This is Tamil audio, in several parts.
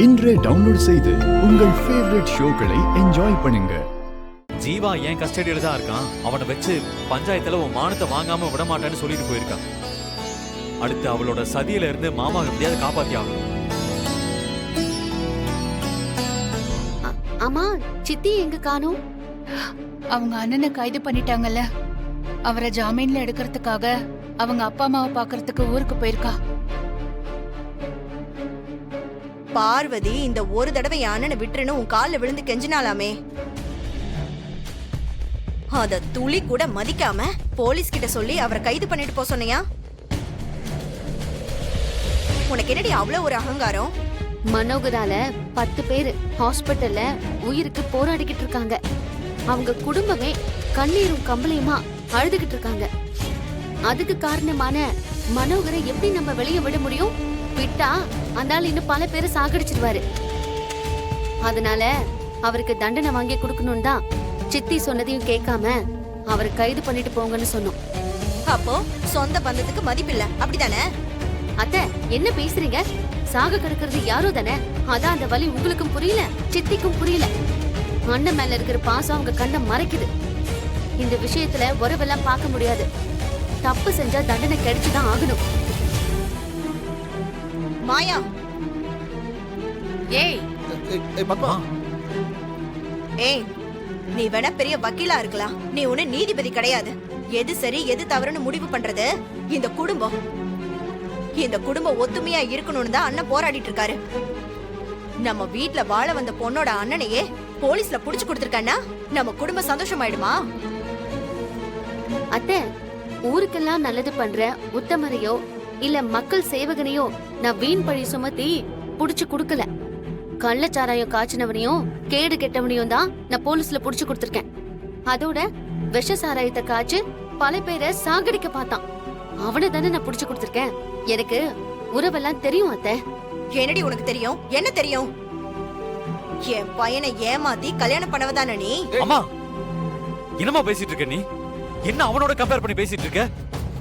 இன்றே டவுன்லோட் செய்து உங்கள் ஃபேவரட் ஷோக்களை என்ஜாய் பண்ணுங்க. ஜீவா ஏன் கஸ்டடியில தான் இருக்கான். அவனை வச்சு பஞ்சாயத்துல உன் மானத்தை வாங்காம விட மாட்டேன்னு சொல்லிட்டு போயிருக்கான். அடுத்து அவளோட சதியில இருந்து மாமா எப்படியாவது காப்பாத்தி ஆகணும். அம்மா, சித்தி எங்க காணோம்? அவங்க அண்ணனை கைது பண்ணிட்டாங்கல்ல, அவரை ஜாமீன்ல எடுக்கிறதுக்காக அவங்க அப்பா அம்மாவை பாக்குறதுக்கு ஊருக்கு போயிருக்கா. பார்வதி இந்த ஒரு தடவை என் அண்ணனை விட்டுருன்னு உன் காலில் விழுந்து கெஞ்சினாலாமே, அத துளி கூட மதிக்காம போலீஸ் கிட்ட சொல்லி அவரை கைது பண்ணிட்டு போ சொன்னியா? உனக்கு என்னடி அவ்வளவு ஒரு அகங்காரம்? மனோகரால 10 பேர் ஹாஸ்பிட்டல்ல உயிருக்கு போராடிக்கிட்டு இருக்காங்க. அவங்க குடும்பமே கண்ணீரும் கம்பளையுமா அழுதுகிட்டு இருக்காங்க. அதுக்கு காரணமான மனோகரை எப்படி நம்ம வெளியே விட முடியும்? விட்டா அந்த ஆள் இன்னும் பல பேரை சாகடிச்சிருவாரு. அதனால அவருக்கு தண்டனை வாங்கி கொடுக்கணும் தான் சித்தி சொன்னதையும் கேட்காம அவரை கைது பண்ணிட்டு போங்கன்னு சொன்னோம். அப்போ சொந்த பந்தத்துக்கு மதிப்பில்ல, அப்படிதானே? அத்தை, என்ன பேசுறீங்க? சாக கிடக்கிறது யாரோ தானே. அதான் அந்த வலி உங்களுக்கும் புரியல, சித்திக்கும் புரியல. அண்ணன் மேல இருக்கிற பாசம் அவங்க கண்ணை மறைக்குது. இந்த விஷயத்துல உறவெல்லாம் பார்க்க முடியாது. தப்பு செஞ்சா தண்டனை கிடைச்சுதான் ஆகணும். மாயா, ஏய் பத்மா, ஏய், நீ வேணா பெரிய வக்கீலா இருக்கலாம், நீ ஒண்ணு நீதிபதி கிடையாது. எது சரி எது தவறுன்னு முடிவு பண்றது இந்த குடும்பம். இந்த குடும்பம் ஒத்துமையா இருக்கணும்னு தான் அண்ணன் போராடிட்டு இருக்காரு. நம்ம வீட்ல வாழ வந்த பொண்ணோட அண்ணனையே போலீஸ்ல புடிச்சு கொடுத்திருக்கானா நம்ம குடும்பம் சந்தோஷமாயிடுமா? அத்தை, ஊருக்கெல்லாம் நல்லது பண்ற உத்தமரையோ இல்ல மக்கள் சேவகனையோ நான் வீண் பழி சுமத்தி புடிச்சு குடுக்கல. கள்ளச்சாராயம் காய்ச்சினவனையும் கேடு கெட்டவனையும் தான் நான் போலீஸ்ல புடிச்சு கொடுத்திருக்கேன். அதோட விஷ சாராயத்தை காய்ச்சி பல பேரை சாகடிக்க பார்த்தான். அவனை தானே நான் புடிச்சு கொடுத்திருக்கேன். எனக்கு உறவெல்லாம் தெரியும் அத்தை. என்னடி உனக்கு தெரியும்? என்ன தெரியும்? என் பையனை ஏமாத்தி கல்யாணம் பண்ணவதானே நீ? அம்மா, என்னமா பேசிட்டு இருக்க நீ? என்ன அவனோட கம்பேர் பண்ணி பேசிட்டு இருக்க?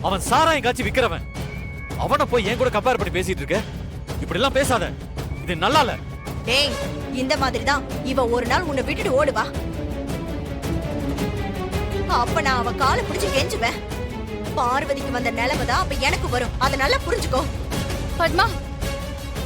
அவன் சாராயம் காய்ச்சி விக்கிறவன். அவனை போய் என் கூட கம்பேர் பண்ணி பேசிட்டு இருக்க? இப்படி எல்லாம் பேசாத, இது நல்லா இல்ல. டேய், இந்த மாதிரி தான் இவ ஒரு நாள் உன்னை விட்டுட்டு ஓடுவா. அப்ப நான் அவ காலை பிடிச்சு கெஞ்சுவேன். பார்வதிக்கு வந்த நிலைமை தான் அப்ப எனக்கு வரும். அத நல்லா புரிஞ்சுக்கோ. பத்மா,